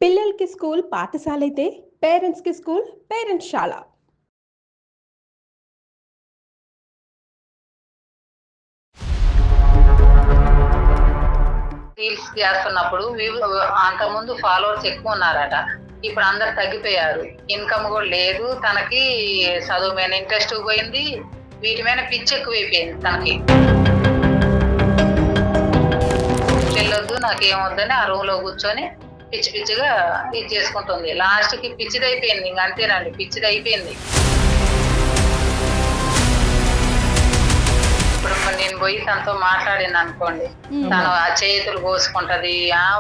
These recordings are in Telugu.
పిల్లలకి స్కూల్ పాఠశాల అయితే పేరెంట్స్కి స్కూల్ పేరెంట్స్శాల. రీల్స్ చేస్తున్నప్పుడు అంతకుముందు ఫాలోవర్స్ ఎక్కువ ఉన్నారట. ఇప్పుడు అందరు తగ్గిపోయారు. ఇన్కమ్ కూడా లేదు. తనకి చదువు మీద ఇంట్రెస్ట్ పోయింది. వీటి మీద పిచ్చి ఎక్కువైపోయింది తనకి. వెళ్ళొద్దు నాకేమొద్దని ఆ రూమ్ లో కూర్చొని పిచ్చి పిచ్చిగా ఇది చేసుకుంటుంది. లాస్ట్ కి పిచ్చిది అయిపోయింది. ఇంక అంతేనండి, పిచ్చిది అయిపోయింది. ఇప్పుడు నేను పోయి తనతో మాట్లాడింది అనుకోండి, తను ఆ చేతులు కోసుకుంటది.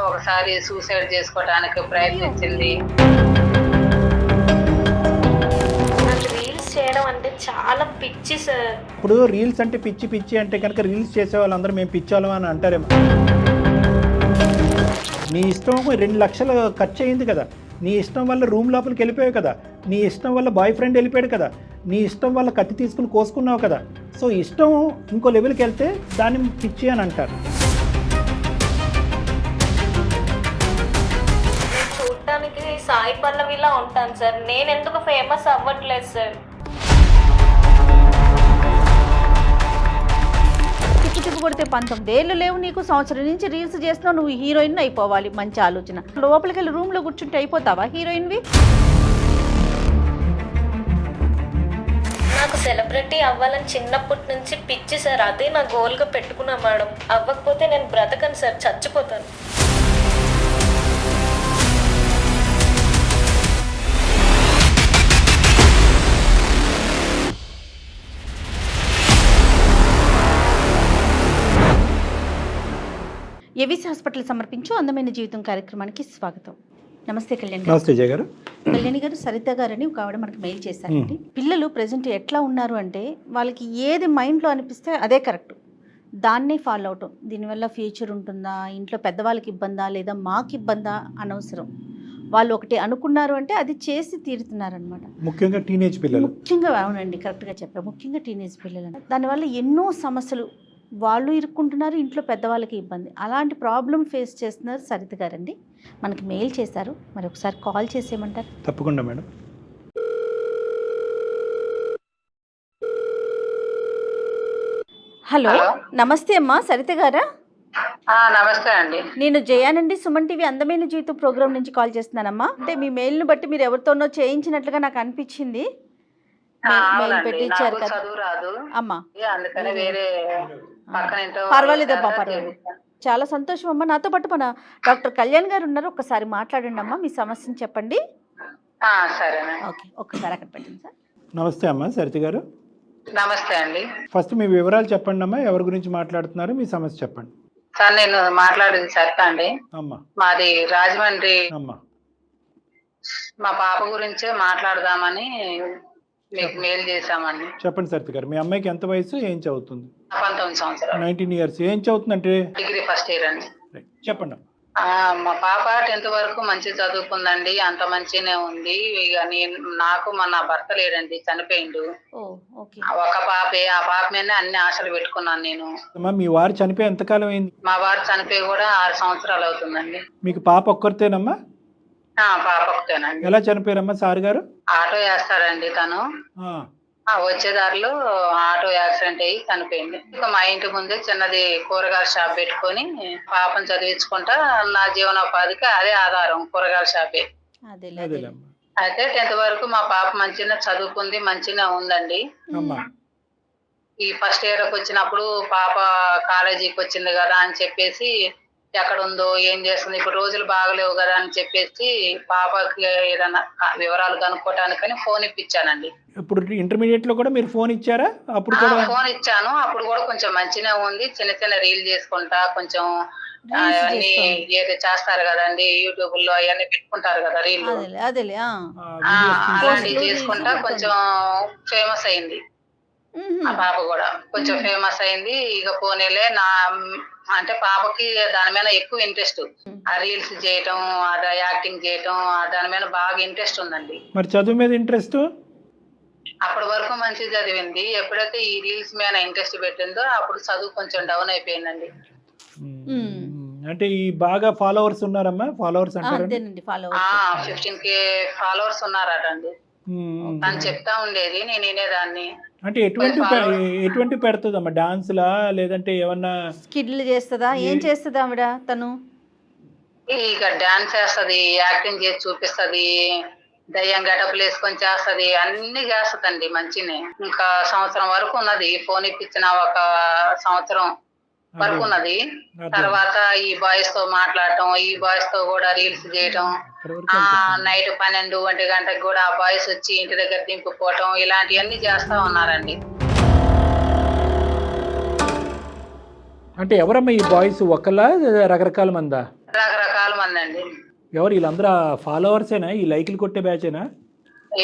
ఒకసారి సూసైడ్ చేసుకోవడానికి ప్రయత్నించింది. రీల్స్ చేయడం అంటే చాలా పిచ్చి సార్. ఇప్పుడు రీల్స్ అంటే పిచ్చి పిచ్చి అంటే కనుక రీల్స్ చేసే వాళ్ళందరూ మేము పిచ్చోళ్ళం అని అంటారేమో. నీ ఇష్టం 2 లక్షలు ఖర్చు అయింది కదా, నీ ఇష్టం వల్ల రూమ్ లోపలికి వెళ్ళిపోయావు కదా, నీ ఇష్టం వల్ల బాయ్ ఫ్రెండ్ వెళ్ళిపోయాడు కదా, నీ ఇష్టం వల్ల కత్తి తీసుకుని కోసుకున్నావు కదా. సో ఇష్టం ఇంకో లెవెల్కి వెళ్తే దాన్ని పిచ్చి అని అంటారు. చూడటానికి సాయి పల్లవిలా ఉంటాను సార్. నేను ఎందుకు ఫేమస్ అవ్వట్లేదు సార్? తిప్పు కొడితే 19 ఏళ్ళు లేవు నీకు, సంవత్సరం నుంచి రీల్స్ చేస్తున్నావు, నువ్వు హీరోయిన్ అయిపోవాలి. మంచి ఆలోచన. లోపలికి వెళ్ళి రూమ్లో కూర్చుంటే అయిపోతావా హీరోయిన్వి? నాకు సెలబ్రిటీ అవ్వాలని చిన్నప్పటి నుంచి పిచ్చి సార్. అదే నా గోల్గా పెట్టుకున్నా మేడం. అవ్వకపోతే నేను బ్రతకను సార్, చచ్చిపోతాను. ఏవిసి హాస్పిటల్ సమర్పించు అందమైన జీవితం కార్యక్రమానికి స్వాగతం. నమస్తే కళ్యాణ్ నమస్తే జయ గారు. కళ్యాణి గారు, సరిత గారని ఒక ఆవిడ మనకు మెయిల్ చేశారండి. పిల్లలు ప్రజెంట్ ఎట్లా ఉన్నారు అంటే వాళ్ళకి ఏది మైండ్లో అనిపిస్తే అదే కరెక్ట్, దాన్నే ఫాలో అవటం. దీనివల్ల ఫ్యూచర్ ఉంటుందా, ఇంట్లో పెద్దవాళ్ళకి ఇబ్బందా లేదా మాకు ఇబ్బందా అనవసరం. వాళ్ళు ఒకటి అనుకున్నారు అంటే అది చేసి తీరుతున్నారనమాట. ముఖ్యంగా టీనేజ్ పిల్లలు. ముఖ్యంగా అవునండి, కరెక్ట్గా చెప్పారు. ముఖ్యంగా టీనేజ్ పిల్లలు దానివల్ల ఎన్నో సమస్యలు, వాళ్ళు ఇరుక్కుంటున్నారు, ఇంట్లో పెద్దవాళ్ళకి ఇబ్బంది. అలాంటి ప్రాబ్లం ఫేస్ చేస్తున్నారు సరిత గారండి. మనకి మెయిల్ చేశారు, మరి ఒకసారి కాల్ చేసేయమంటారు? తప్పకుండా మేడం. హలో, నమస్తే అమ్మా, సరిత గారా? నమస్తే అండి. నేను జయానండి, సుమన్ టీవీ అందమైన జీవితం ప్రోగ్రామ్ నుంచి కాల్ చేస్తున్నానమ్మా. అంటే మీ మెయిల్ను బట్టి మీరు ఎవరితోనో చేయించినట్లుగా నాకు అనిపించింది. మెయిల్ పెట్టి ఇచ్చారు కదా చదువు రాదు అమ్మా, అందుకని వేరే పర్వాలేదమ్మా, పర్వాలేదు. చాలా సంతోషం అమ్మా. నాతో పాటు మన డాక్టర్ కళ్యాణ్ గారు ఉన్నారు, ఒక్కసారి మాట్లాడండి అమ్మా, మీ సమస్యను చెప్పండి. సరేనా? ఓకే, ఒక్కసారి అక్కడ పెట్టండి సార్. నమస్తే అమ్మా సరిత గారు. నమస్తే అండి. ఫస్ట్ మీ వివరాలు చెప్పండి అమ్మా, ఎవరి గురించి మాట్లాడుతున్నారు, మీ సమస్య చెప్పండి. సార్ నేను మాట్లాడేది సరిత అండి. అమ్మా. మాది రాజమండ్రి. అమ్మా. మా పాప గురించే మాట్లాడదామని మీకు మెయిల్ చేశామండి. చెప్పండి సరిత గారు, మీ అమ్మాయికి ఎంత వయసు, ఏం చదువుతుంది? 19 సంవత్సరాలు. 19 years. ఏం చదువుతుందంటే? డిగ్రీ ఫస్ట్ ఇయర్ అండి. చెప్పండి. మా పాప 10th వరకు మంచి చదువుకుందండి, అంత మంచిగానే ఉంది. ఇక నాకు నా భర్త లేడండి, చనిపోయిండు. ఒక పాపే, ఆ పాప మీద అన్ని ఆశలు పెట్టుకున్నాను నేను. మీ వారు చనిపోయి ఎంతకాలం అయింది? మా వారు చనిపోయి కూడా 6 సంవత్సరాలు అవుతుందండి. మీకు పాప ఒక్కరితేనమ్మా? పాప ఒకటేనండి. ఎలా చనిపోయారమ్మా సార్ గారు? ఆటో వేస్తాడండి తను. వచ్చే దారిలో ఆటో యాక్సిడెంట్ అయ్యి చనిపోయింది. ఇక మా ఇంటి ముందే చిన్నది కూరగాయల షాప్ పెట్టుకొని పాపను చదివించుకుంటా నా జీవనోపాధికి అదే ఆధారం, కూరగాయల షాపే. అయితే 10th వరకు మా పాప మంచిగా చదువుకుంది, మంచిగా ఉందండి. ఈ ఫస్ట్ ఇయర్ వచ్చినప్పుడు పాప కాలేజీకి వచ్చింది కదా అని చెప్పేసి ఎక్కడ ఉందో ఏం చేస్తుంది, ఇప్పుడు రోజులు బాగలేవు కదా అని చెప్పేసి పాపకి ఏదైనా వివరాలు కనుక్కోవటానికని ఫోన్ ఇప్పించానండి. ఇప్పుడు ఇంటర్మీడియట్ లో కూడా మీరు ఫోన్ ఇచ్చారా? అప్పుడు కూడా ఫోన్ ఇచ్చాను. అప్పుడు కూడా కొంచెం మంచిగా ఉంది, చిన్న చిన్న రీల్ చేసుకుంటా కొంచెం అవన్నీ ఏదో చేస్తారు కదండి, యూట్యూబ్ లో అవన్నీ పెట్టుకుంటారు కదా రీల్, అలాంటివి చేసుకుంటా కొంచెం ఫేమస్ అయింది. ఆ పాప కూడా కొంచెం ఫేమస్ అయింది. ఇక పోనీలే అంటే పాపకి దాని మీద ఎక్కువ ఇంట్రెస్ట్, ఆ రీల్స్ చేయటం, అది యాక్టింగ్ చేయటం, దాని మీద బాగా ఇంట్రెస్ట్ ఉందండి. మరి చదువు మీద ఇంట్రెస్ట్? అప్పటి వరకు మంచిగా చదివింది. ఎప్పుడైతే ఈ రీల్స్ మీద ఇంట్రెస్ట్ పెట్టిందో అప్పుడు చదువు కొంచెం డౌన్ అయిపోయిందండి. అంటే ఈ బాగా ఫాలోవర్స్ ఉన్నారమ్మా, ఫాలోవర్స్ అంటారండి. అదేనండి ఫాలోవర్స్. 15K ఫాలోవర్స్ ఉన్నారట అండి. తను చెప్తా ఉండేది, నేను వినేదాన్ని. అంటే ఎటువంటి పెడుతుందమ్మా, డాన్స్లా లేదంటే ఏమన్నా స్కిడ్లు చేస్తుందా, ఏం చేస్తుంది ఆవిడ తను? ఇక డాన్స్ చేస్తది, యాక్టింగ్ చేసి చూపిస్తది, దయ్యం గడపలు వేసుకొని చేస్తది, అన్ని చేస్తదండి మంచినే. ఇంకా సంవత్సరం వరకు ఉన్నది, ఫోన్ ఇప్పించిన ఒక సంవత్సరం వరకు ఉన్నది. తర్వాత ఈ బాయ్స్ తో మాట్లాడటం, ఈ బాయ్స్ తో కూడా రీల్స్ చేయటం, నైట్ 12-1 గంటకి కూడా ఆ బాయ్స్ వచ్చి ఇంటి దగ్గర దింపుకోవటం, ఇలాంటివన్నీ చేస్తా ఉన్నారండి. అంటే ఎవరమ్మా ఈ బాయ్స్, ఒకలా రకరకాల మందా? రకరకాల మంది అండి. ఎవరు వీళ్ళందరూ ఫాలోవర్సేనా, ఈ లైకులు కొట్టే బ్యాచేనా?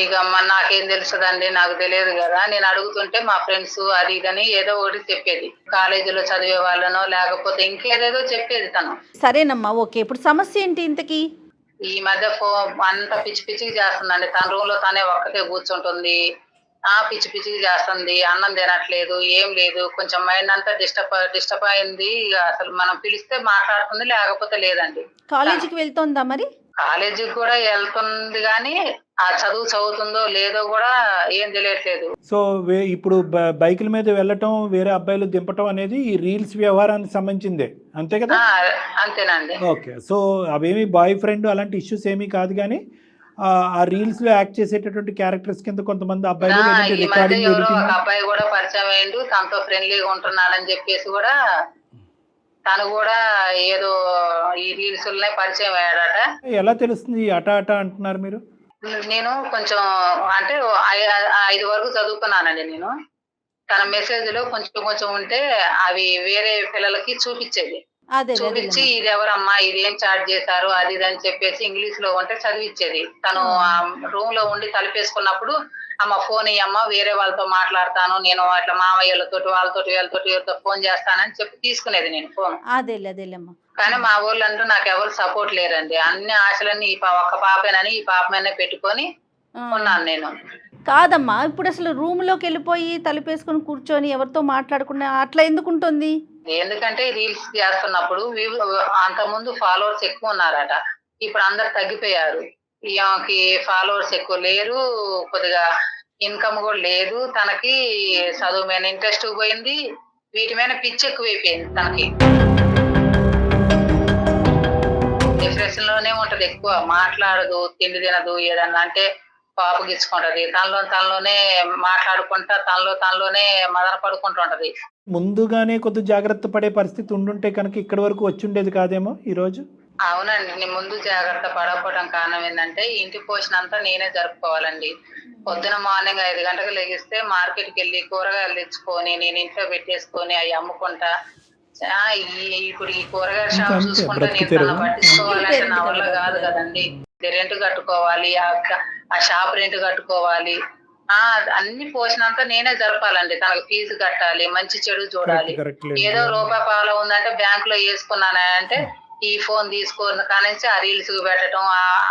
ఇక నాకేం తెలుస్తుందండి, నాకు తెలియదు కదా. నేను అడుగుతుంటే మా ఫ్రెండ్స్ అది ఇదని ఏదో ఒకటి చెప్పేది, కాలేజీలో చదివే వాళ్ళనో లేకపోతే ఇంకేదేదో చెప్పేది తను. సరేనమ్మా, ఓకే. ఇప్పుడు సమస్య ఏంటి ఇంతకీ? ఈ మధ్య అంత పిచ్చి పిచ్చికి చేస్తుందండి. తన రూమ్ లో తనే ఒక్కతే కూర్చుంటుంది, పిచ్చి పిచ్చికి చేస్తుంది, అన్నం తినట్లేదు, ఏం లేదు. కొంచెం మైండ్ అంతా డిస్టర్బ్ అయింది. అసలు మనం పిలిస్తే మాట్లాడుతుంది, లేకపోతే లేదండి. కాలేజీకి వెళ్తోందా మరి? కాలేజీకి కూడా వెళ్తుంది, కానీ ఆ చదువుతుందో లేదో కూడా ఏం తెలియట్లేదు. సో ఇప్పుడు బైకుల మీద వెళ్ళటం, వేరే అబ్బాయిలు దింపటం అనేది ఈ రీల్స్ వ్యవహారానికి సంబంధించిందే, అంతే కదా? అంతేనండి. ఓకే. సో అవేమి బాయ్ ఫ్రెండ్ అలాంటి ఇష్యూస్ ఏమీ కాదు, కానీ ఆ రీల్స్ లో యాక్ట్ చేసేటటువంటి క్యారెక్టర్స్ కింద కొంతమంది అబ్బాయిలు ఈ మధ్య ఎవరో ఒక అబ్బాయి కూడా పరిచయం అయ్యిండు, తనతో ఫ్రెండ్లీగా ఉంటున్నాడని చెప్పేసి కూడా తను కూడా ఏదో ఈ రీల్స్ పరిచయం అయ్యాడట. ఎలా తెలుస్తుంది అటా అంటున్నారు మీరు? నేను కొంచెం అంటే 5 వరకు చదువుకున్నానండి నేను. తన మెసేజ్ లో కొంచెం ఉంటే అవి వేరే పిల్లలకి చూపించేది, చూపించి ఇది ఎవరమ్మా, ఇది ఏం చాట్ చేశారు అది ఇది అని చెప్పేసి ఇంగ్లీష్ లో ఉంటే చదివిచ్చేది. తను ఆ రూమ్ లో ఉండి తలిపేసుకున్నప్పుడు, అమ్మ ఫోన్ ఇయ్యమ్మ, వేరే వాళ్ళతో మాట్లాడతాను నేను, అట్లా మామయ్యలతోటి వీళ్ళతో ఫోన్ చేస్తానని చెప్పి తీసుకునేది నేను ఫోన్. కానీ మా ఊళ్ళంటూ నాకు ఎవరు సపోర్ట్ లేరండి. అన్ని ఆశలన్నీ ఈ ఒక్క పాపేనని ఈ పాపమైనా పెట్టుకొని ఉన్నాను నేను. కాదమ్మా, ఇప్పుడు అసలు రూమ్ లోకి వెళ్ళిపోయి తలుపేసుకుని కూర్చొని ఎవరితో మాట్లాడకుండా అట్లా ఎందుకు ఉంటుంది? ఎందుకంటే రీల్స్ చేస్తున్నప్పుడు అంతకుముందు ఫాలోవర్స్ ఎక్కువ ఉన్నారట, ఇప్పుడు అందరు తగ్గిపోయారు. ఈమెకి ఫాలోవర్స్ ఎక్కువ లేరు, కొద్దిగా ఇన్కమ్ కూడా లేదు, తనకి చదువు మీద ఇంట్రెస్ట్ పోయింది, వీటి మీద పిచ్చి ఎక్కువైపోయింది తనకి. డిప్రెషన్ లోనే ఉంటది, ఎక్కువ మాట్లాడదు, తిండి తినదు, ఏదన్నా అంటే పాపగిచ్చుకుంటది, తనలోనే మాట్లాడుకుంటా తనలోనే మదన పడుకుంటూ ఉంటది. ముందుగానే కొద్ది జాగ్రత్త పడే పరిస్థితి ఉండుంటే కనుక ఇక్కడి వరకు వచ్చి ఉండేది కాదేమో ఈ రోజు. అవునండి, నేను ముందు జాగ్రత్త పడకపోవడం కారణం ఏంటంటే ఇంటి పోషణ అంతా నేనే జరుపుకోవాలండి. పొద్దున మార్నింగ్ 5 గంటలకు లెగిస్తే మార్కెట్కి వెళ్ళి కూరగాయలు తెచ్చుకొని నేను ఇంట్లో పెట్టేసుకొని అవి అమ్ముకుంటా. ఇప్పుడు ఈ కూరగాయల షాప్ చూసుకుంటే నేను తన పట్టించుకోవాలంటే నా వల్ల కాదు కదండి. రెంట్ కట్టుకోవాలి, ఆ షాప్ రెంట్ కట్టుకోవాలి, అన్ని పోషణ అంతా నేనే జరపాలండి. తనకు ఫీజు కట్టాలి, మంచి చెడు చూడాలి. ఏదో రూపాయి పాల ఉందంటే బ్యాంక్ లో వేసుకున్నానా అంటే ఈ ఫోన్ తీసుకున్న కానించి ఆ రీల్స్ కు పెట్టడం,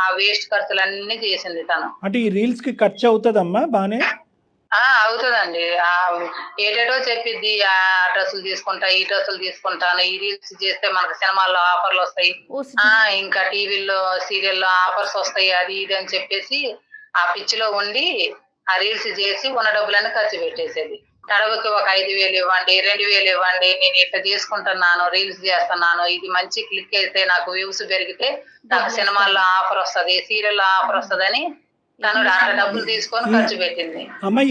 ఆ వేస్ట్ ఖర్చులన్నీ చేసింది తను. అంటే ఈ రీల్స్ కి ఖర్చు అవుతుందమ్మా బానే? అవుతుందండి. ఏటేటో చెప్పిద్ది, ఆ డ్రెస్సులు తీసుకుంటా, ఈ డ్రెస్సులు తీసుకుంటాను, ఈ రీల్స్ చేస్తే మనకు సినిమాల్లో ఆఫర్లు వస్తాయి, ఇంకా టీవీల్లో సీరియల్లో ఆఫర్స్ వస్తాయి, అది ఇది అని చెప్పేసి ఆ పిచ్చిలో ఉండి ఆ రీల్స్ చేసి ఉన్న డబ్బులన్నీ ఖర్చు పెట్టేసేది. తడవకి ఒక 5,000 ఇవ్వండి, 2,000 ఇవ్వండి, నేను ఇట్లా చేసుకుంటున్నాను, రీల్స్ చేస్తున్నాను, ఇది మంచి క్లిక్ అయితే నాకు వ్యూస్ పెరిగితే నాకు సినిమాల్లో ఆఫర్ వస్తుంది, సీరియల్లో ఆఫర్ వస్తుందని తను అట్లా డబ్బులు తీసుకొని ఖర్చు పెట్టింది. అమ్మా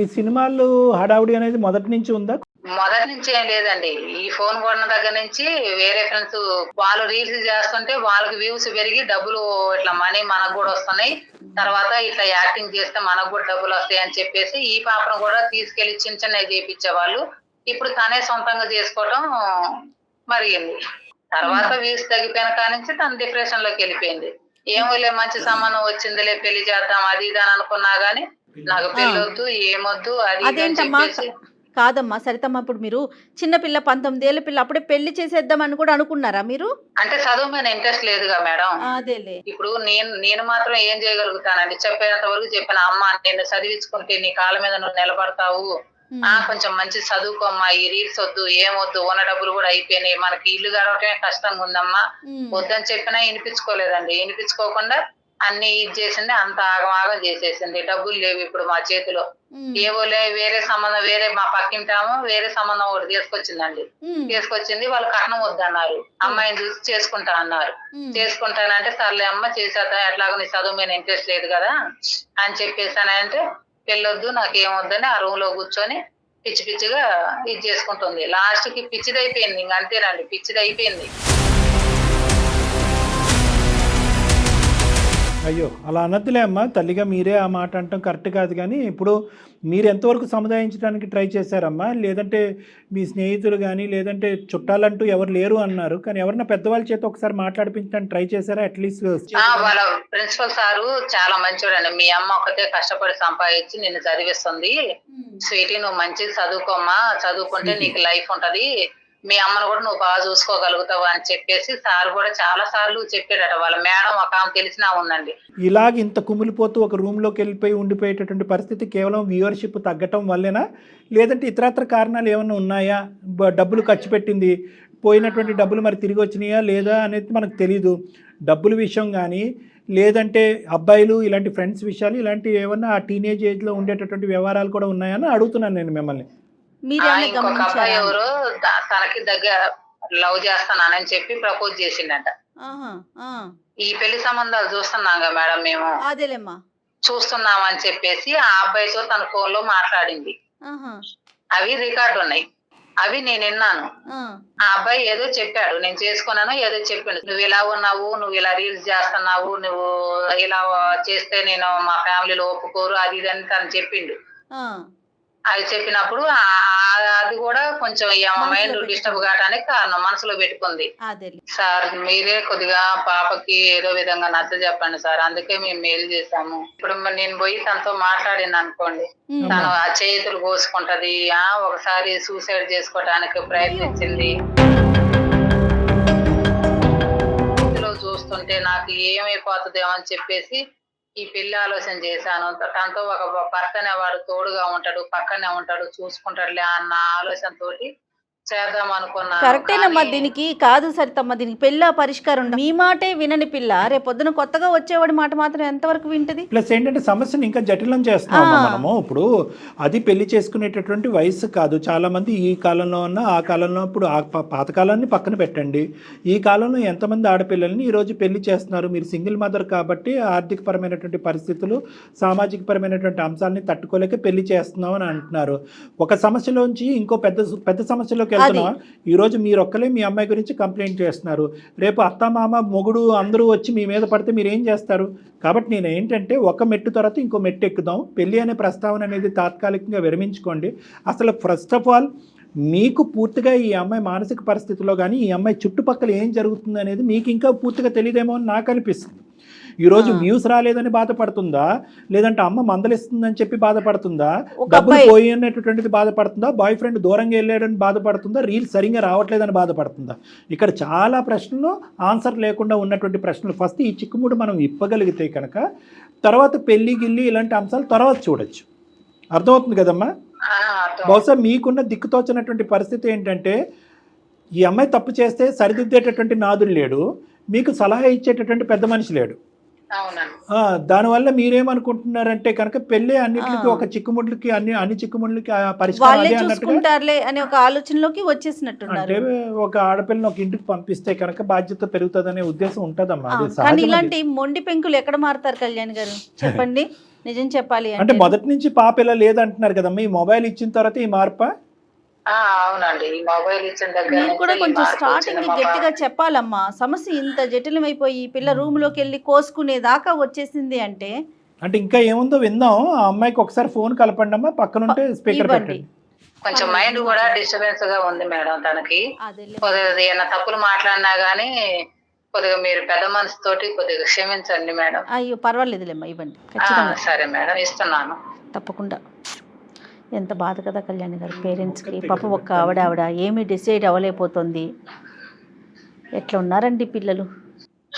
ఈ సినిమాలు హడావుడి అనేది మొదటి నుంచి ఉందా? మొదటి నుంచి ఏం లేదండి. ఈ ఫోన్ కొన్న దగ్గర నుంచి వేరే ఫ్రెండ్స్ వాళ్ళు రీల్స్ చేస్తుంటే వాళ్ళకి వ్యూస్ పెరిగి డబ్బులు ఇట్లా మనీ మనకు కూడా వస్తున్నాయి, తర్వాత ఇట్లా యాక్టింగ్ చేస్తే మనకు కూడా డబ్బులు వస్తాయి అని చెప్పేసి ఈ పాపను కూడా తీసుకెళ్లి చిన్న చేయించేవాళ్ళు. ఇప్పుడు తనే సొంతంగా చేసుకోవటం మరిగింది. తర్వాత వ్యూస్ తగ్గిపోయిన కానించి తను డిప్రెషన్ లోకి వెళ్ళిపోయింది. ఏమోలే మంచి సంబంధం వచ్చిందిలే పెళ్లి చేద్దాం అది ఇది అని అనుకున్నా గానీ నాకు పెళ్ళొద్దు ఏమొద్దు అది చెప్పేసి. కాదమ్మా సరితమ్మ, ఇప్పుడు మీరు చిన్నపిల్ల 19 ఏళ్ల పిల్ల అప్పుడే పెళ్లి చేసేద్దాం అని కూడా అనుకున్నారా మీరు? అంటే చదువు మీద ఇంట్రెస్ట్ లేదుగా మేడం. అదేలే. ఇప్పుడు నేను మాత్రం ఏం చేయగలుగుతానండి, చెప్పేంత వరకు చెప్పిన, అమ్మ నేను చదివించుకుంటే నీ కాళ్ళ మీద నువ్వు నిలబడతావు, కొంచెం మంచి చదువుకోమ్మా, ఈ రీల్స్ వద్దు, ఏమొద్దు, ఉన్న డబ్బులు కూడా అయిపోయినాయి, మనకి ఇల్లు గడవటమే కష్టంగా ఉందమ్మా, వద్దని చెప్పినా వినిపించుకోలేదండి. వినిపించుకోకుండా అన్ని ఇది చేసింది, అంత ఆగమాగం చేసేసింది. డబ్బులు లేవు ఇప్పుడు మా చేతిలో. ఏవోలే వేరే సంబంధం, వేరే మా పక్కింటాము వేరే సంబంధం ఒకటి తీసుకొచ్చిందండి. తీసుకొచ్చింది, వాళ్ళు కట్నం వద్దన్నారు, అమ్మాయిని చూసి చేసుకుంటా అన్నారు. చేసుకుంటానంటే సర్లే అమ్మ చేసేద్దాం, ఎట్లాగో నీ చదువు మీద ఇంట్రెస్ట్ లేదు కదా అని చెప్పేసానంటే, పెళ్ళొద్దు నాకేమొద్దని ఆ రూమ్ లో కూర్చొని పిచ్చి పిచ్చిగా ఇది చేసుకుంటుంది. లాస్ట్ కి పిచ్చిది అయిపోయింది, ఇంక అంతేనండి, పిచ్చిది అయిపోయింది. అయ్యో అలా అనద్దులే అమ్మా, తల్లిగా మీరే ఆ మాట అంటాం కరెక్ట్ కాదు. కానీ ఇప్పుడు మీరు ఎంతవరకు సముదాయించడానికి ట్రై చేశారమ్మా? లేదంటే మీ స్నేహితులు కానీ లేదంటే చుట్టాలంటూ ఎవరు లేరు అన్నారు, కానీ ఎవరన్నా పెద్దవాళ్ళ చేత ఒకసారి మాట్లాడిపించడానికి ట్రై చేశారా? అట్లీస్ట్ వాళ్ళ ప్రిన్సిపల్ సారు చాలా మంచివాడండి. మీ అమ్మ ఒకటే కష్టపడి సంపాదించి నిన్ను చదివిస్తుంది, స్వీటీ నువ్వు మంచిగా చదువుకోమ్మా, చదువుకుంటే నీకు లైఫ్ ఉంటది, మీ అమ్మను కూడా నువ్వు బాగా చూసుకోగలుగుతావు అని చెప్పేసి సార్ కూడా చాలా సార్లు చెప్పాడట. వాళ్ళ మేడం ఒక ఆమె తెలిసినా ఉందండి. ఇలాగ ఇంత కుమిలిపోతూ ఒక రూమ్లోకి వెళ్ళిపోయి ఉండిపోయేటటువంటి పరిస్థితి కేవలం వ్యూవర్షిప్ తగ్గటం వల్లేనా, లేదంటే ఇతరత్ర కారణాలు ఏమైనా ఉన్నాయా? డబ్బులు ఖర్చు పెట్టింది, పోయినటువంటి డబ్బులు మరి తిరిగి వచ్చినాయా లేదా అనేది మనకు తెలీదు. డబ్బుల విషయం కానీ లేదంటే అబ్బాయిలు ఇలాంటి ఫ్రెండ్స్ విషయాలు ఇలాంటివి ఏమన్నా ఆ టీనేజ్ ఏజ్లో ఉండేటటువంటి వ్యవహారాలు కూడా ఉన్నాయని అడుగుతున్నాను నేను మిమ్మల్ని. ఇంకొక అబ్బాయి ఎవరో తనకి దగ్గర లవ్ చేస్తానని చెప్పి ప్రపోజ్ చేసిండట. ఈ పెళ్లి సంబంధాలు చూస్తున్నాం కదా మేడం, మేము చూస్తున్నాం అని చెప్పేసి ఆ అబ్బాయితో తన ఫోన్ లో మాట్లాడింది. అవి రికార్డు ఉన్నాయి, అవి నేను విన్నాను. ఆ అబ్బాయి ఏదో చెప్పాడు, నేను చేసుకున్నాను ఏదో చెప్పాడు, నువ్వు ఇలా ఉన్నావు, నువ్వు ఇలా రీల్స్ చేస్తున్నావు, నువ్వు ఇలా చేస్తే నేను మా ఫ్యామిలీలో ఒప్పుకోరు, అది ఇది అని తను చెప్పిండు. అది చెప్పినప్పుడు అది కూడా కొంచెం మైండ్ డిస్టర్బ్ కావడానికి కారణం, మనసులో పెట్టుకుంది. సార్ మీరే కొద్దిగా పాపకి ఏదో విధంగా నచ్చ చెప్పండి సార్, అందుకే మేము మెయిల్ చేసాము. ఇప్పుడు నేను పోయి తనతో మాట్లాడింది అనుకోండి, తను ఆ చేతులు కోసుకుంటది, ఒకసారి సూసైడ్ చేసుకోవడానికి ప్రయత్నించింది. చూస్తుంటే నాకు ఏమైపోతుందేమో అని చెప్పేసి ఈ పెళ్లి ఆలోచన చేశాను. తనతో ఒక భర్త అనేవాడు తోడుగా ఉంటాడు, పక్కనే ఉంటాడు, చూసుకుంటాడులే అన్న ఆలోచన తోటి చేద్దాం అనుకున్నాను. కరెక్టేనమ్మా, దీనికి కాదు సరితమ్మ, దీనికి పెళ్ళి పరిష్కారం ఉండదు. మీ మాటే వినని పిల్ల రేపు పొద్దున కొత్తగా వచ్చేవాడి మాట మాత్రం ఎంతవరకు వింటది? ప్లస్ ఏంటంటే సమస్యను ఇంకా జటిలం చేస్తున్నాము మనము. ఇప్పుడు అది పెళ్లి చేసుకునేటటువంటి వయసు కాదు. చాలా మంది ఈ కాలంలో ఉన్న ఆ కాలంలో, ఇప్పుడు ఆ పాతకాలాన్ని పక్కన పెట్టండి, ఈ కాలంలో ఎంతమంది ఆడపిల్లల్ని ఈరోజు పెళ్లి చేస్తున్నారు. మీరు సింగిల్ మదర్ కాబట్టి ఆర్థిక పరమైనటువంటి పరిస్థితులు, సామాజిక పరమైనటువంటి అంశాలని తట్టుకోలేక పెళ్లి చేస్తున్నాం అని అంటున్నారు. ఒక సమస్యలోంచి ఇంకో పెద్ద సమస్యలోకి వెళ్తున్నా. ఈరోజు మీరు ఒక్కలే మీ అమ్మాయి గురించి కంప్లైంట్ చేస్తున్నారు, రేపు అత్త మామ మొగుడు అందరూ వచ్చి మీ మీద పడితే మీరు ఏం చేస్తారు? కాబట్టి నేను ఏంటంటే ఒక మెట్టు తర్వాత ఇంకో మెట్టు ఎక్కుదాం. పెళ్ళి అనే ప్రస్తావన అనేది తాత్కాలికంగా విరమించుకోండి. అసలు ఫస్ట్ ఆఫ్ ఆల్ మీకు పూర్తిగా ఈ అమ్మాయి మానసిక పరిస్థితిలో కానీ ఈ అమ్మాయి చుట్టుపక్కల ఏం జరుగుతుంది అనేది మీకు ఇంకా పూర్తిగా తెలియదేమో అని నాకు అనిపిస్తుంది. ఈరోజు వ్యూస్ రాలేదని బాధపడుతుందా, లేదంటే అమ్మ మందలిస్తుందని చెప్పి బాధపడుతుందా, డబ్బులు పోయి అనేటటువంటిది బాధపడుతుందా, బాయ్ ఫ్రెండ్ దూరంగా వెళ్ళాడని బాధపడుతుందా, రీల్స్ సరిగ్గా రావట్లేదని బాధపడుతుందా? ఇక్కడ చాలా ప్రశ్నలు ఆన్సర్ లేకుండా ఉన్నటువంటి ప్రశ్నలు. ఫస్ట్ ఈ చిక్కుముడు మనం ఇప్పగలిగితే కనుక తర్వాత పెళ్లి గిల్లి ఇలాంటి అంశాలు తర్వాత చూడొచ్చు. అర్థమవుతుంది కదమ్మా? బహుశా మీకున్న దిక్కుతోచినటువంటి పరిస్థితి ఏంటంటే ఈ అమ్మాయి తప్పు చేస్తే సరిదిద్దేటటువంటి నాదుడు లేడు, మీకు సలహా ఇచ్చేటటువంటి పెద్ద మనిషి లేడు. దానివల్ల మీరేమనుకుంటున్నారంటే కనుక పెళ్ళి అన్నిటికీ ఒక చిక్కుముడ్లకి అన్ని చిక్కుముడ్లకి పరిష్కారం అనే ఒక ఆలోచనలోకి వచ్చేసినట్టున్నారు. అంటే ఒక ఆడపిల్లని ఒక ఇంటికి పంపిస్తే కనుక బాధ్యత పెరుగుతుందనే ఉద్దేశం ఉంటదమ్మా. కానీ ఇలాంటి మొండి పెంకులు ఎక్కడ మారుతారు కళ్యాణ్ గారు, చెప్పండి నిజం చెప్పాలి అంటే మొదటి నుంచి పాప ఇలా లేదంటున్నారు కదమ్మా, ఈ మొబైల్ ఇచ్చిన తర్వాత ఈ మార్పా? అవునండి, ఈ మొబైల్ ఇచ్చిన దగ్గర మీరు కూడా కొంచెం స్టార్టింగ్ గట్టిగా చెప్పాలమ్మా. సమస్య ఇంత జటిలమైపోయి పిల్ల రూమ్ లోకి వెళ్ళి కోసుకునే దాకా వచ్చేసింది అంటే ఇంకా ఏముందో విందాం. ఆ అమ్మాయికి ఒకసారి ఫోన్ కలపండి అమ్మా, పక్కనుంటే స్పీకర్ పెట్టండి. కొంచెం మైండ్ కూడా డిస్టర్బెన్స్ గా ఉంది మేడం తనకి. ఏమైనా తప్పులు మాట్లాడినా గానీ కొద్దిగా మీరు పెద్ద మనసుతోటి కొద్దిగా క్షమించండి మేడం. అయ్యో పర్వాలేదులేమ్మా, ఇవ్వండి. సరే మేడం, ఇస్తున్నాను తప్పకుండా. ఎంత బాధ కదా కళ్యాణ్ గారు పేరెంట్స్కి. పాప ఒక్క ఆవిడ ఏమీ డిసైడ్ అవ్వలేకపోతుంది. ఎట్లా ఉన్నారండి పిల్లలు?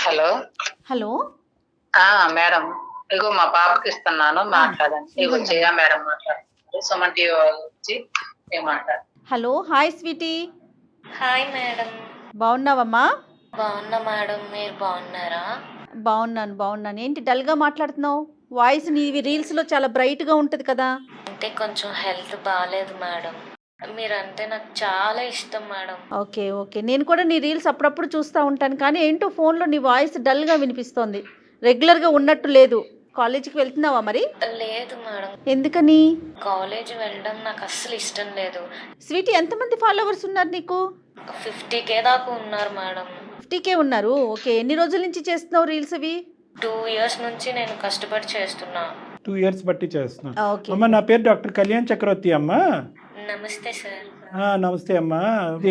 హలో హలో మేడం, ఇగో మా పాపకి ఇస్తున్నాను, మాట్లాడండి. ఇగో జయ మేడం మాట్లాడు. సుమన్ టీవీ వచ్చి ఏమంటారు. Hello, hi sweetie. Hi madam. బాగున్నావమ్మా? బాగున్నా మేడం, మీరు బాగున్నారా? బాగున్నాను. ఏంటి డల్గా మాట్లాడుతున్నావు? వాయిస్ నీవి రీల్స్లో చాలా బ్రైట్గా ఉంటుంది కదా. అంటే కొంచెం హెల్త్ బాగాలేదు మేడం. మీరంటే నాకు చాలా ఇష్టం మేడం. ఓకే, నేను కూడా నీ రీల్స్ అప్పుడప్పుడు చూస్తూ ఉంటాను, కానీ ఏంటో ఫోన్లో నీ వాయిస్ డల్గా వినిపిస్తోంది, రెగ్యులర్గా ఉన్నట్టు లేదు. కాలేజీకి వెళ్తున్నావా మరి? లేదు మేడం. ఎందుకని? కాలేజ్ వెళ్ళడం నాకు అస్సలు ఇష్టం లేదు. స్వీటీ, ఎంతమంది ఫాలోవర్స్ ఉన్నారు నీకు? 50K దాకా ఉన్నారు మేడం. 50K ఉన్నారు. ఓకే, ఎన్ని రోజుల నుంచి చేస్తున్నావు రీల్స్ అవి? 2 years నుంచి నేను కష్టపడి చేస్తున్నా. 2 years బట్టి చేస్తున్నాను. ఓకే అమ్మ, నా పేరు డాక్టర్ కళ్యాణ్ చక్రవర్తి అమ్మ. నమస్తే సార్. నమస్తే అమ్మ.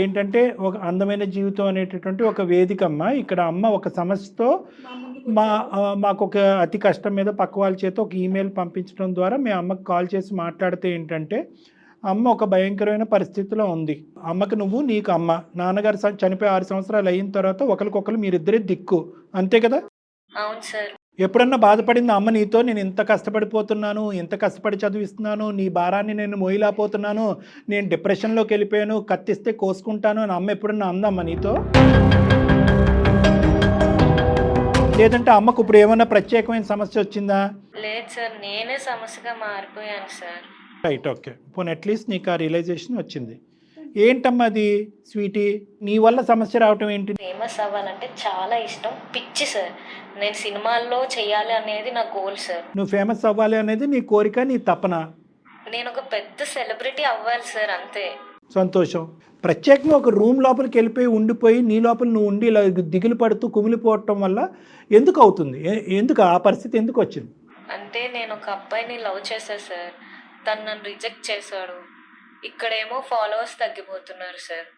ఏంటంటే ఒక అందమైన జీవితం అనేటటువంటి ఒక వేదిక అమ్మ. ఇక్కడ అమ్మ ఒక సమస్యతో మాకు ఒక అతి కష్టం మీద పక్క వాళ్ళ చేత ఒక ఈమెయిల్ పంపించడం ద్వారా మీ అమ్మకి కాల్ చేసి మాట్లాడితే ఏంటంటే అమ్మ ఒక భయంకరమైన పరిస్థితిలో ఉంది. అమ్మకి నువ్వు, నీకు అమ్మ, నాన్నగారు చనిపోయి 6 సంవత్సరాలు అయిన తర్వాత ఒకరికొకరు మీరిద్దరే దిక్కు, అంతే కదా? అవును సార్. ఎప్పుడన్నా బాధపడింది అమ్మ నీతో, నేను ఇంత కష్టపడిపోతున్నాను, ఇంత కష్టపడి చదివిస్తున్నాను, నీ భారాన్ని నేను మోయలేకపోతున్నాను, నేను డిప్రెషన్లోకి వెళ్ళిపోయాను, కత్తిస్తే కోసుకుంటాను అని అమ్మ ఎప్పుడన్నా అందమ్మా నీతో? లేదంటే అమ్మకు ఇప్పుడు ఏమన్నా ప్రత్యేకమైన సమస్య వచ్చిందా? లేదు సార్, నేనే సమస్యగా మారిపోయాను సార్. Right, okay. పోనీ అట్లీస్ట్ నీకు ఆ రియలైజేషన్ వచ్చింది. ఏంటమ్మా అది స్వీటీ, నీ వల్ల సమస్య రావటం ఏంటి? ఫేమస్ అవ్వాలంటే చాలా ఇష్టం, పిచ్చి సార్. నేను సినిమాల్లో చేయాలి అనేది నా గోల్ సార్. నువ్వు ఫేమస్ అవ్వాలి అనేది నీ కోరిక, నీ తపన. నేను ఒక పెద్ద సెలబ్రిటీ అవ్వాలి సార్, అంతే. సంతోషం. ప్రత్యేకంగా ఒక రూమ్ లోపలికి వెళ్ళిపోయి ఉండిపోయి నీ లోపల నువ్వు ఉండి ఇలా దిగులు పడుతూ కుమిలిపోవటం వల్ల ఎందుకు అవుతుంది? ఎందుకు ఆ పరిస్థితి ఎందుకు వచ్చింది? అంటే నేను ఒక అబ్బాయిని లవ్ చేశాను సార్, తను నన్ను రిజెక్ట్ చేశాడు. ఇక్కడేమో ఫాలోవర్స్ తగ్గిపోతున్నారు సార్.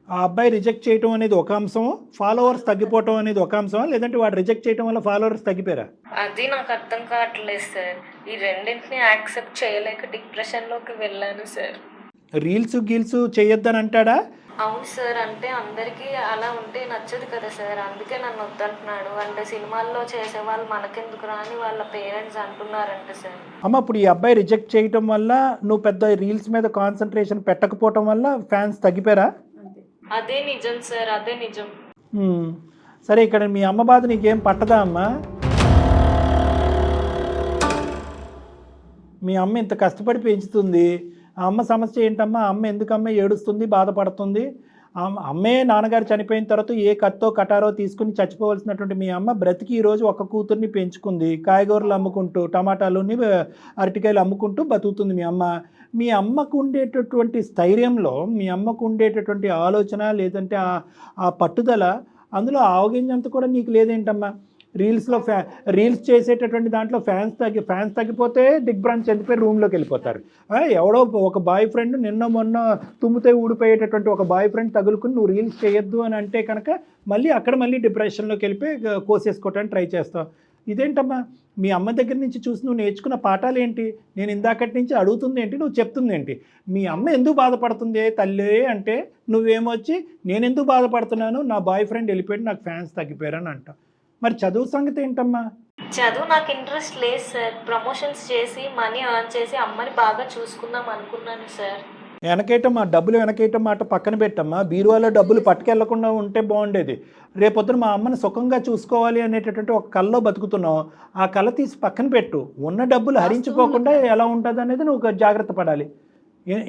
ఆ అబ్బాయి రిజెక్ట్ చేయడం అనేది ఒక అంశం, ఫాలోవర్స్ తగ్గిపోవటం అనేది ఒక అంశం, లేదంటే వాడు రిజెక్ట్ చేయడం వల్ల ఫాలోవర్స్ తగ్గిపోయారా? అది నాకు అర్థం కావట్లేదు సార్. ఈ రెండింటిని యాక్సెప్ట్ చేయలేక డిప్రెషన్లోకి వెళ్ళాను సార్. రీల్స్ గీల్స్ చేయొద్దని అంటాడా? అవును సార్, అంటే అందరికీ అలా ఉంటే నచ్చదు కదా సార్, అందుకే నన్ను వద్దంటున్నాడు. అంటే సినిమాల్లో చేసేవాళ్ళు మనకెందుకు రాని వాళ్ళ పేరెంట్స్ అంటున్నారంట సార్. అమ్మ, ఇప్పుడు ఈ అబ్బాయి రిజెక్ట్ చేయటం వల్ల నువ్వు పెద్ద రీల్స్ మీద కాన్సన్ట్రేషన్ పెట్టకపోవటం వల్ల ఫ్యాన్స్ తగ్గిపోయారా? అదే నిజం సార్, అదే నిజం. సరే, ఇక్కడ మీ అమ్మ బాధ నీకేం పట్టదా అమ్మా? మీ అమ్మ ఇంత కష్టపడి పెంచుతుంది, ఆ అమ్మ సమస్య ఏంటమ్మా? అమ్మ ఎందుకమ్మ ఏడుస్తుంది, బాధపడుతుంది? అమ్మే నాన్నగారు చనిపోయిన తర్వాత ఏ కత్తో కటారో తీసుకుని చచ్చిపోవలసినటువంటి మీ అమ్మ బ్రతికి ఈరోజు ఒక కూతుర్ని పెంచుకుంది, కాయగూరలు అమ్ముకుంటూ, టమాటాలుని, అరటికాయలు అమ్ముకుంటూ బతుకుతుంది మీ అమ్మ. మీ అమ్మకు ఉండేటటువంటి స్థైర్యంలో, మీ అమ్మకు ఉండేటటువంటి ఆలోచన, లేదంటే ఆ పట్టుదల, అందులో ఆవగింజంత కూడా నీకు లేదేంటమ్మా? రీల్స్లో రీల్స్ చేసేటటువంటి దాంట్లో ఫ్యాన్స్ తగ్గిపోతే దిగ్భ్రాంతి చెందిపోయి రూమ్లోకి వెళ్ళిపోతారు. ఎవడో ఒక బాయ్ ఫ్రెండ్ నిన్న మొన్న తుమ్మితే ఊడిపోయేటటువంటి ఒక బాయ్ ఫ్రెండ్ తగులుకుని నువ్వు రీల్స్ చేయొద్దు అని అంటే కనుక మళ్ళీ డిప్రెషన్లోకి వెళ్ళిపోయి కోసేసుకోవటానికి ట్రై చేస్తావు. ఇదేంటమ్మా? మీ అమ్మ దగ్గర నుంచి చూసి నువ్వు నేర్చుకున్న పాఠాలు ఏంటి? నేను ఇందాకటి నుంచి అడుగుతుంది ఏంటి, నువ్వు చెప్తుంది ఏంటి? మీ అమ్మ ఎందుకు బాధపడుతుంది తల్లి అంటే నువ్వేమొచ్చి నేను ఎందుకు బాధపడుతున్నాను, నా బాయ్ ఫ్రెండ్ వెళ్ళిపోయాడు, నాకు ఫ్యాన్స్ తగ్గిపోయారని అంటావు. మరి చదువు సంగతి ఏంటమ్మా? చదువు నాకు ఇంట్రెస్ట్ లేదు సార్. ప్రమోషన్స్ చేసి మనీ ఎర్న్ చేసి అమ్మని బాగా చూసుకుందాం అనుకున్నాను సార్. వెనకేయటం, ఆ డబ్బులు వెనకేయటం మాట పక్కన పెట్టమ్మా. బీరువాలో డబ్బులు పట్టుకెళ్లకుండా ఉంటే బాగుండేది. రేపొద్దున మా అమ్మని సుఖంగా చూసుకోవాలి అనేటటువంటి ఒక కళలో బతుకుతున్నావు, ఆ కళ తీసి పక్కన పెట్టు. ఉన్న డబ్బులు హరించిపోకుండా ఎలా ఉంటుంది అనేది నువ్వు జాగ్రత్త పడాలి.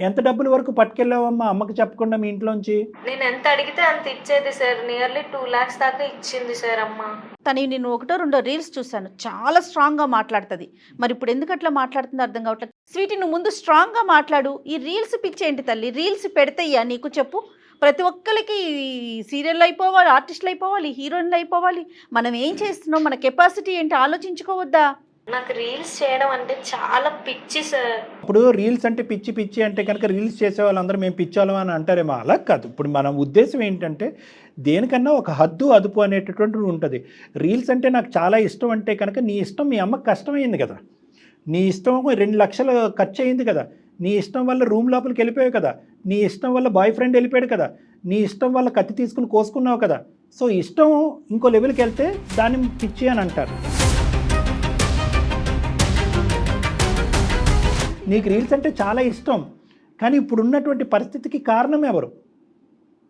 ఎంత డబ్బుల వరకు పట్టుకెళ్ళావమ్మా అమ్మకి చెప్పకుండా మీ ఇంట్లోంచి? నేను ఎంత అడిగితే అంత ఇచ్చేది సార్. నియర్లీ 2 lakhs దాకా ఇచ్చింది సార్ అమ్మ. తను నేను 1-2 రీల్స్ చూశాను, చాలా స్ట్రాంగ్గా మాట్లాడుతుంది. మరి ఇప్పుడు ఎందుకు అట్లా మాట్లాడుతుందో అర్థం కావట్లేదు. స్వీటీ, నువ్వు ముందు స్ట్రాంగ్గా మాట్లాడు. ఈ రీల్స్ పిచ్చి ఏంటి తల్లి? రీల్స్ పెడతాయ్యా నీకు? చెప్పు. ప్రతి ఒక్కరికి సీరియల్ అయిపోవాలి, ఆర్టిస్టులు అయిపోవాలి, హీరోయిన్లు అయిపోవాలి. మనం ఏం చేస్తున్నాం, మన కెపాసిటీ ఏంటి ఆలోచించుకోవద్దా? నాకు రీల్స్ చేయడం అంటే చాలా పిచ్చి సార్. ఇప్పుడు రీల్స్ అంటే పిచ్చి అంటే కనుక రీల్స్ చేసే వాళ్ళందరూ మేము పిచ్చోళ్ళం అని అంటారేమో. అలా కాదు. ఇప్పుడు మన ఉద్దేశం ఏంటంటే దేనికన్నా ఒక హద్దు అదుపు అనేటటువంటిది ఉంటుంది. రీల్స్ అంటే నాకు చాలా ఇష్టం అంటే కనుక నీ ఇష్టం మీ అమ్మకి కష్టమైంది కదా, నీ ఇష్టం 2 లక్షలు ఖర్చు అయింది కదా, నీ ఇష్టం వల్ల రూమ్ లోపలికి వెళ్ళిపోయావు కదా, నీ ఇష్టం వల్ల బాయ్ ఫ్రెండ్ వెళ్ళిపోయాడు కదా, నీ ఇష్టం వల్ల కత్తి తీసుకుని కోసుకున్నావు కదా. సో ఇష్టం ఇంకో లెవెల్కి వెళ్తే దాన్ని పిచ్చి అని అంటారు. నీకు రీల్స్ అంటే చాలా ఇష్టం, కానీ ఇప్పుడు ఉన్నటువంటి పరిస్థితికి కారణం ఎవరు?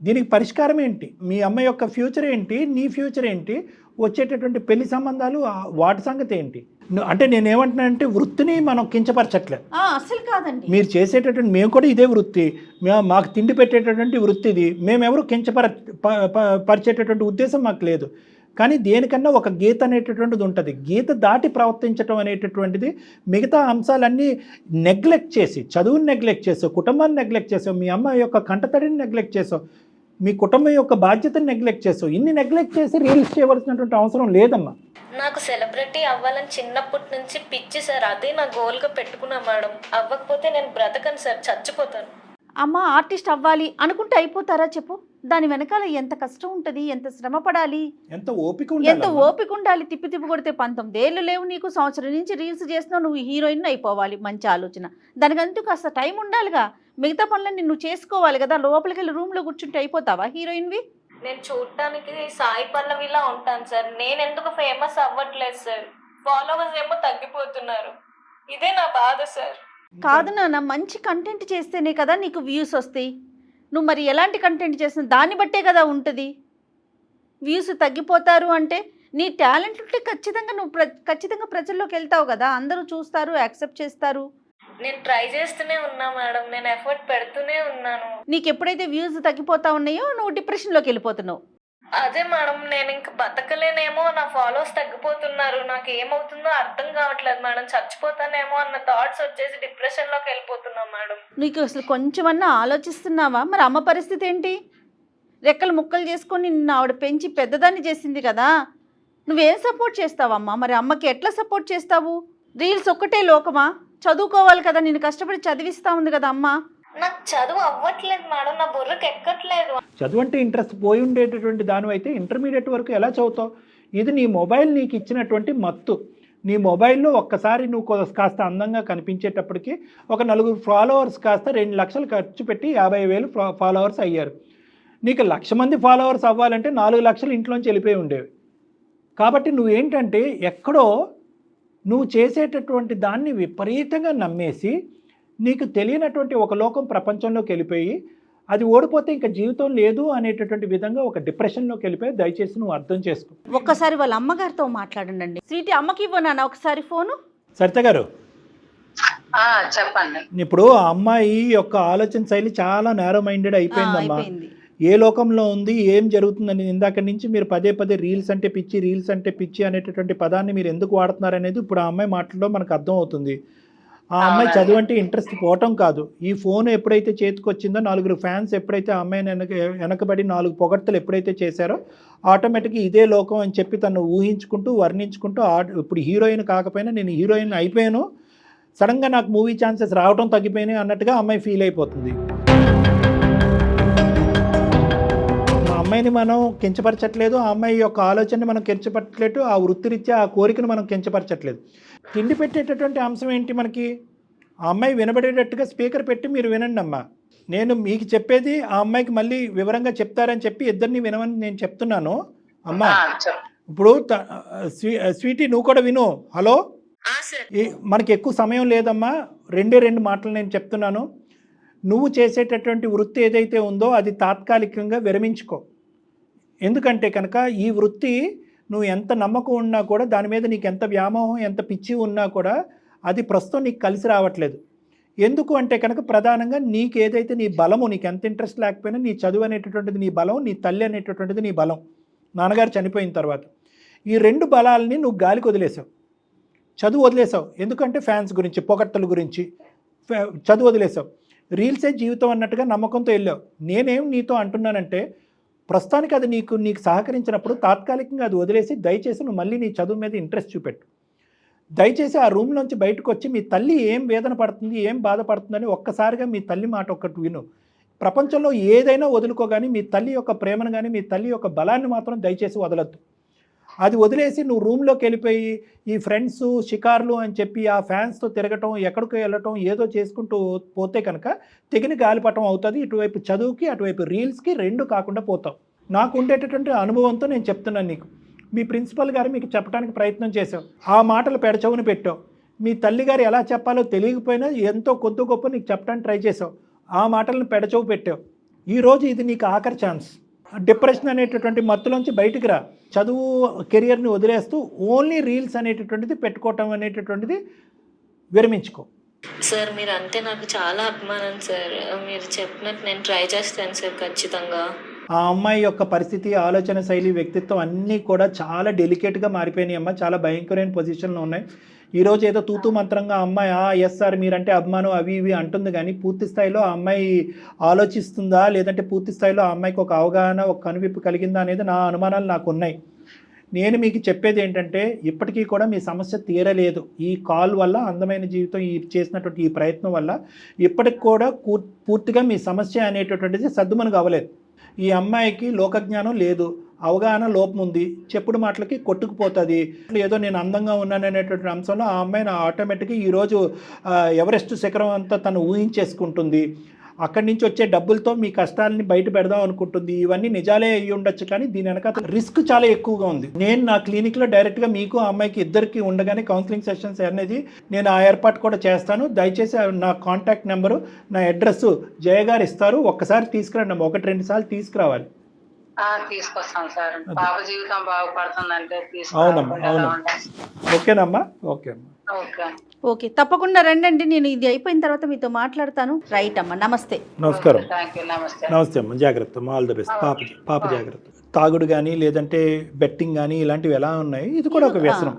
దీనికి పరిష్కారం ఏంటి? మీ అమ్మ యొక్క ఫ్యూచర్ ఏంటి, నీ ఫ్యూచర్ ఏంటి, వచ్చేటటువంటి పెళ్లి సంబంధాలు వాటి సంగతి ఏంటి? అంటే నేనేమంటున్నానంటే వృత్తిని మనం కించపరచట్లేదు, అసలు కాదండి. మీరు చేసేటటువంటి, మేము కూడా ఇదే వృత్తి, మాకు తిండి పెట్టేటటువంటి వృత్తి ఇది, మేమెవరు పరిచేటటువంటి ఉద్దేశం మాకు లేదు. కానీ దేనికన్నా ఒక గీత అనేటటువంటిది ఉంటుంది. గీత దాటి ప్రవర్తించడం అనేటటువంటిది, మిగతా అంశాలన్నీ నెగ్లెక్ట్ చేసి, చదువుని నెగ్లెక్ట్ చేసావు, కుటుంబాన్ని నెగ్లెక్ట్ చేసావు, మీ అమ్మ యొక్క కంటతడిని నెగ్లెక్ట్ చేసావు, మీ కుటుంబం యొక్క బాధ్యతను నెగ్లెక్ట్ చేసావు. ఇన్ని నెగ్లెక్ట్ చేసి రీల్స్ చేయవలసినటువంటి అవసరం లేదమ్మా. నాకు సెలబ్రిటీ అవ్వాలని చిన్నప్పటి నుంచి పిచ్చి సార్, అదే నా గోల్గా పెట్టుకున్నా మేడం. అవ్వకపోతే నేను బ్రతకను సార్, చచ్చిపోతాను. అమ్మ ఆర్టిస్ట్ అవ్వాలి అనుకుంటే అయిపోతారా చెప్పు? దాని వెనకాల ఎంత కష్టం ఉంటుంది, ఎంత శ్రమ పడాలి, ఎంత ఓపిక ఉండాలి. తిప్పి కొడితే 19 ఏళ్ళు లేవు నీకు, సంవత్సరం నుంచి రీల్స్ చేస్తున్నావు, నువ్వు హీరోయిన్ అయిపోవాలి. మంచి ఆలోచన. దానికంటూ కాస్త టైం ఉండాలిగా. మిగతా పనులన్నీ నువ్వు చేసుకోవాలి కదా. లోపలికి వెళ్ళి రూమ్లో కూర్చుంటే అయిపోతావా హీరోయిన్వి? నేను చూడటానికి సాయి పల్లవిలా ఉంటాను సార్. నేను ఎందుకు ఫేమస్ అవ్వట్లేదు సార్? ఫాలోవర్స్ ఏమో తగ్గిపోతున్నారు. ఇదే నా బాధ సార్. కాదు నాన్న, మంచి కంటెంట్ చేస్తేనే కదా నీకు వ్యూస్ వస్తాయి. నువ్వు మరి ఎలాంటి కంటెంట్ చేస్తున్నా దాన్ని బట్టే కదా ఉంటుంది. వ్యూస్ తగ్గిపోతారు అంటే నీ టాలెంట్ ఉంటే ఖచ్చితంగా నువ్వు ఖచ్చితంగా ప్రజల్లోకి వెళ్తావు కదా, అందరూ చూస్తారు, యాక్సెప్ట్ చేస్తారు. నేను ట్రై చేస్తూనే ఉన్నా మేడం, నేను ఎఫర్ట్ పెడుతూనే ఉన్నాను. నీకు ఎప్పుడైతే వ్యూస్ తగ్గిపోతా ఉన్నాయో నువ్వు డిప్రెషన్లోకి వెళ్ళిపోతున్నావు. అదే మేడం, నేను ఇంక బతకలేనేమో, నా ఫాలోవర్స్ తగ్గిపోతున్నారు, నాకు ఏమవుతుందో అర్థం కావట్లేదు మేడం, చచ్చిపోతానేమో అన్న థాట్స్ వచ్చేసి డిప్రెషన్లోకి వెళ్ళిపోతున్నాం మేడం. నీకు అసలు కొంచెమన్నా ఆలోచిస్తున్నావా? మరి అమ్మ పరిస్థితి ఏంటి? రెక్కలు ముక్కలు చేసుకొని నిన్ను ఆవిడ పెంచి పెద్దదాన్ని చేసింది కదా, నువ్వేం సపోర్ట్ చేస్తావమ్మా? మరి అమ్మకి ఎట్లా సపోర్ట్ చేస్తావు? రీల్స్ ఒక్కటే లోకమా? చదువుకోవాలి కదా, నేను కష్టపడి చదివిస్తా ఉంది కదా అమ్మ. నాకు చదువు అవ్వట్లేదు మేడం, నా బుర్రకు ఎక్కట్లేదు. చదువు అంటే ఇంట్రెస్ట్ పోయి ఉండేటటువంటి దాని అయితే ఇంటర్మీడియట్ వరకు ఎలా చదువుతావు? ఇది నీ మొబైల్ నీకు ఇచ్చినటువంటి మత్తు. నీ మొబైల్లో ఒక్కసారి నువ్వు కాస్త అందంగా కనిపించేటప్పటికి ఒక 4 ఫాలోవర్స్ కాస్త 2 లక్షలు ఖర్చు పెట్టి 50,000 ఫాలోవర్స్ అయ్యారు. నీకు 1,00,000 మంది ఫాలోవర్స్ అవ్వాలంటే 4 లక్షలు ఇంట్లోంచి వెళ్ళిపోయి ఉండేవి. కాబట్టి నువ్వేంటంటే ఎక్కడో నువ్వు చేసేటటువంటి దాన్ని విపరీతంగా నమ్మేసి నీకు తెలియనటువంటి ఒక లోకం ప్రపంచంలోకి వెళ్ళిపోయి, అది ఓడిపోతే ఇంకా జీవితం లేదు అనేటటువంటి విధంగా ఒక డిప్రెషన్లోకి వెళ్ళిపోయి, దయచేసి నువ్వు అర్థం చేసుకో. ఒక్కసారి వాళ్ళ అమ్మగారితో మాట్లాడండి. స్వీటీ, అమ్మకి ఇవ్వనా ఒకసారి ఫోను? సరిత గారు చెప్పండి. ఇప్పుడు ఆ అమ్మాయి యొక్క ఆలోచన శైలి చాలా నేరో మైండెడ్ అయిపోయిందమ్మా. ఏ లోకంలో ఉంది, ఏం జరుగుతుందని ఇందాక నుంచి మీరు పదే రీల్స్ అంటే పిచ్చి అనేటటువంటి పదాన్ని మీరు ఎందుకు వాడుతున్నారు అనేది ఇప్పుడు ఆ అమ్మాయి మాటల్లో మనకు అర్థం అవుతుంది. ఆ అమ్మాయి చదువు అంటే ఇంట్రెస్ట్ పోవటం కాదు, ఈ ఫోన్ ఎప్పుడైతే చేతికి వచ్చిందో 4 ఫ్యాన్స్ ఎప్పుడైతే ఆ అమ్మాయిని వెనకబడి 4 పొగడ్తలు ఎప్పుడైతే చేశారో ఆటోమేటిక్గా ఇదే లోకం అని చెప్పి తను ఊహించుకుంటూ వర్ణించుకుంటూ ఇప్పుడు హీరోయిన్ కాకపోయినా నేను హీరోయిన్ అయిపోయాను, సడన్గా నాకు మూవీ ఛాన్సెస్ రావడం తగ్గిపోయినాయి అన్నట్టుగా అమ్మాయి ఫీల్ అయిపోతుంది. అమ్మాయిని మనం కించపరచట్లేదు, ఆ అమ్మాయి యొక్క ఆలోచనని మనం కించపరచట్లేదు, ఆ వృత్తిరీత్యా ఆ కోరికను మనం కించపరచట్లేదు. తిండి పెట్టేటటువంటి అంశం ఏంటి మనకి? ఆ అమ్మాయి వినబడేటట్టుగా స్పీకర్ పెట్టి మీరు వినండి అమ్మా. నేను మీకు చెప్పేది ఆ అమ్మాయికి మళ్ళీ వివరంగా చెప్తారని చెప్పి ఇద్దరిని వినమని నేను చెప్తున్నాను. అమ్మా ఇప్పుడు స్వీటీ నువ్వు కూడా విను. హలో, మనకి ఎక్కువ సమయం లేదమ్మా, 2 మాటలు నేను చెప్తున్నాను. నువ్వు చేసేటటువంటి వృత్తి ఏదైతే ఉందో అది తాత్కాలికంగా విరమించుకో. ఎందుకంటే కనుక ఈ వృత్తి నువ్వు ఎంత నమ్మకం ఉన్నా కూడా, దాని మీద నీకు ఎంత వ్యామోహం, ఎంత పిచ్చి ఉన్నా కూడా అది ప్రస్తుతం నీకు కలిసి రావట్లేదు. ఎందుకు అంటే కనుక ప్రధానంగా నీకు ఏదైతే నీ బలము, నీకు ఎంత ఇంట్రెస్ట్ లేకపోయినా నీ చదువు అనేటటువంటిది నీ బలం, నీ తల్లి అనేటటువంటిది నీ బలం. నాన్నగారు చనిపోయిన తర్వాత ఈ 2 బలాలని నువ్వు గాలికి వదిలేసావు. చదువు వదిలేసావు ఎందుకంటే ఫ్యాన్స్ గురించి, పొగట్టల గురించి చదువు వదిలేసావు. రీల్సే జీవితం అన్నట్టుగా నమ్మకంతో వెళ్ళావు. నేనేం నీతో అంటున్నానంటే ప్రస్తుతానికి అది నీకు సహకరించినప్పుడు తాత్కాలికంగా అది వదిలేసి దయచేసి నువ్వు మళ్ళీ నీ చదువు మీద ఇంట్రెస్ట్ చూపెట్టు. దయచేసి ఆ రూమ్లోంచి బయటకు వచ్చి మీ తల్లి ఏం వేదన పడుతుంది, ఏం బాధపడుతుందని ఒక్కసారిగా మీ తల్లి మాట ఒక్కటి విను. ప్రపంచంలో ఏదైనా వదులుకోగాని మీ తల్లి యొక్క ప్రేమను కానీ మీ తల్లి యొక్క బలాన్ని మాత్రం దయచేసి వదలొద్దు. అది వదిలేసి నువ్వు రూమ్లోకి వెళ్ళిపోయి ఈ ఫ్రెండ్స్ షికార్లు అని చెప్పి ఆ ఫ్యాన్స్తో తిరగటం, ఎక్కడికి వెళ్ళటం, ఏదో చేసుకుంటూ పోతే కనుక తెగిన గాలిపటం అవుతుంది. ఇటువైపు చదువుకి అటువైపు రీల్స్కి 2 కాకుండా పోతావు. నాకు ఉండేటటువంటి అనుభవంతో నేను చెప్తున్నాను నీకు. మీ ప్రిన్సిపల్ గారు మీకు చెప్పడానికి ప్రయత్నం చేశావు, ఆ మాటలు పెడచవుని పెట్టావు. మీ తల్లిగారు ఎలా చెప్పాలో తెలియకపోయినా ఎంతో కొద్ది గొప్ప నీకు చెప్పడానికి ట్రై చేసావు, ఆ మాటలను పెడచవు పెట్టావు. ఈరోజు ఇది నీకు ఆఖరి ఛాన్స్. డిప్రెషన్ అనేటటువంటి మత్తులోంచి బయటికి రా. చదువు కెరియర్ని వదిలేస్తూ ఓన్లీ రీల్స్ అనేటటువంటిది పెట్టుకోవటం అనేటటువంటిది విరమించుకో. సార్ మీరు అంటే నాకు చాలా అభిమానం సార్. మీరు చెప్పినట్టు నేను ట్రై చేస్తాను సార్ ఖచ్చితంగా. ఆ అమ్మాయి యొక్క పరిస్థితి, ఆలోచన శైలి, వ్యక్తిత్వం అన్నీ కూడా చాలా డెలికేట్గా మారిపోయినాయి అమ్మ. చాలా భయంకరమైన పొజిషన్లో ఉన్నాయి. ఈరోజు ఏదో తూతూ మంత్రంగా అమ్మాయి ఎస్ సార్ మీరంటే అభిమానం అవి ఇవి అంటుంది, కానీ పూర్తి స్థాయిలో ఆ అమ్మాయి ఆలోచిస్తుందా, లేదంటే పూర్తి స్థాయిలో ఆ అమ్మాయికి ఒక అవగాహన, ఒక కనువిప్పు కలిగిందా అనేది నా అనుమానాలు నాకు ఉన్నాయి. నేను మీకు చెప్పేది ఏంటంటే ఇప్పటికీ కూడా మీ సమస్య తీరలేదు. ఈ కాల్ వల్ల, అందమైన జీవితం ఈ చేసినటువంటి ఈ ప్రయత్నం వల్ల ఇప్పటికి కూడా పూర్తిగా మీ సమస్య అనేటటువంటిది సద్దుమణుగు అవ్వలేదు. ఈ అమ్మాయికి లోకజ్ఞానం లేదు, అవగాహన లోపం ఉంది, చెప్పుడు మాటలకి కొట్టుకుపోతుంది. ఏదో నేను అందంగా ఉన్నాను అనేటువంటి అంశంలో ఆ అమ్మాయిని ఆటోమేటిక్గా ఈరోజు ఎవరెస్ట్ శిఖరం అంతా తను ఊహించేసుకుంటుంది. అక్కడి నుంచి వచ్చే డబ్బులతో మీ కష్టాలని బయట పెడదాం అనుకుంటుంది. ఇవన్నీ నిజాలే అయ్యి ఉండొచ్చు, కానీ దీని వెనక రిస్క్ చాలా ఎక్కువగా ఉంది. నేను నా క్లినిక్లో డైరెక్ట్గా మీకు ఆ అమ్మాయికి ఇద్దరికి ఉండగానే కౌన్సిలింగ్ సెషన్స్ అనేది నేను ఆ ఏర్పాటు కూడా చేస్తాను. దయచేసి నా కాంటాక్ట్ నెంబరు, నా అడ్రస్ జయ గారు ఇస్తారు. ఒక్కసారి తీసుకురండి, 1-2 సార్లు తీసుకురావాలి. తీసుకొస్తాం సార్. పాప జీవితం బాగుపడుతుందంటే అవునమ్మా, అవునమ్మా. ఓకేనమ్మా, ఓకే అమ్మా. ఓకే, తప్పకుండా రండి. నేను ఇది అయిపోయిన తర్వాత మీతో మాట్లాడతాను. రైట్ అమ్మా, నమస్తే. నమస్కారం. నమస్తే. నమస్తే అమ్మ, జాగ్రత్త. All the best. పాప జాగ్రత్త. తాగుడు కానీ లేదంటే బెట్టింగ్ కానీ ఇలాంటివి ఎలా ఉన్నాయి, ఇది కూడా ఒక వ్యసనం.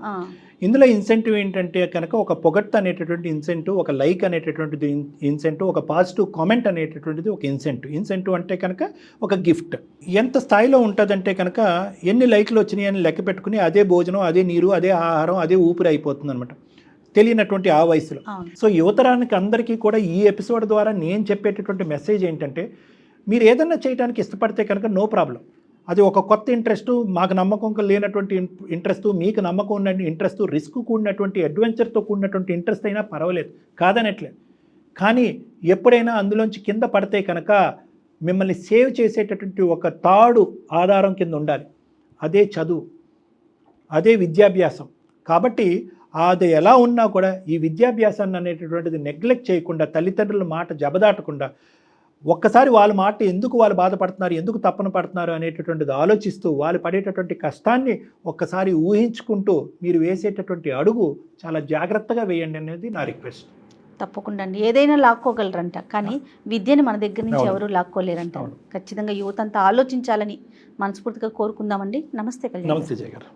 ఇందులో ఇన్సెంటివ్ ఏంటంటే కనుక ఒక పొగట్ అనేటటువంటి ఇన్సెంటివ్, ఒక లైక్ అనేటటువంటిది ఇన్సెంటివ్, ఒక పాజిటివ్ కామెంట్ అనేటటువంటిది ఒక ఇన్సెంటివ్ అంటే కనుక ఒక గిఫ్ట్. ఎంత స్థాయిలో ఉంటుందంటే కనుక ఎన్ని లైక్లు వచ్చినాయి అని లెక్క పెట్టుకుని అదే భోజనం, అదే నీరు, అదే ఆహారం, అదే ఊపిరి అయిపోతుంది అనమాట, తెలియనటువంటి ఆ వయసులో. సో యువతరానికి అందరికీ కూడా ఈ ఎపిసోడ్ ద్వారా నేను చెప్పేటటువంటి మెసేజ్ ఏంటంటే, మీరు ఏదన్నా చేయడానికి ఇష్టపడితే కనుక నో ప్రాబ్లం. అది ఒక కొత్త ఇంట్రెస్ట్, మాకు నమ్మకం లేనటువంటి ఇంట్రెస్ట్, మీకు నమ్మకం ఉన్న ఇంట్రెస్ట్, రిస్క్ కూడినటువంటి అడ్వెంచర్తో కూడినటువంటి ఇంట్రెస్ట్ అయినా పర్వాలేదు, కాదనట్లేదు. కానీ ఎప్పుడైనా అందులోంచి కింద పడితే కనుక మిమ్మల్ని సేవ్ చేసేటటువంటి ఒక తాడు ఆధారం కింద ఉండాలి. అదే చదువు, అదే విద్యాభ్యాసం. కాబట్టి అది ఎలా ఉన్నా కూడా ఈ విద్యాభ్యాసాన్ని అనేటటువంటిది నెగ్లెక్ట్ చేయకుండా, తల్లిదండ్రుల మాట జబదాటకుండా, ఒక్కసారి వాళ్ళ మాట ఎందుకు వాళ్ళు బాధపడుతున్నారు, ఎందుకు తప్పన పడుతున్నారు అనేటటువంటిది ఆలోచిస్తూ, వాళ్ళు పడేటటువంటి కష్టాన్ని ఒక్కసారి ఊహించుకుంటూ మీరు వేసేటటువంటి అడుగు చాలా జాగ్రత్తగా వేయండి అనేది నా రిక్వెస్ట్. తప్పకుండా అండి. ఏదైనా లాక్కోగలరంట, కానీ విద్యను మన దగ్గర నుంచి ఎవరు లాక్కోలేరంట. ఖచ్చితంగా యువత అంతా ఆలోచించాలని మనస్ఫూర్తిగా కోరుకుందామండి. నమస్తే కళ్యాణ్. నమస్తే జయ గారు.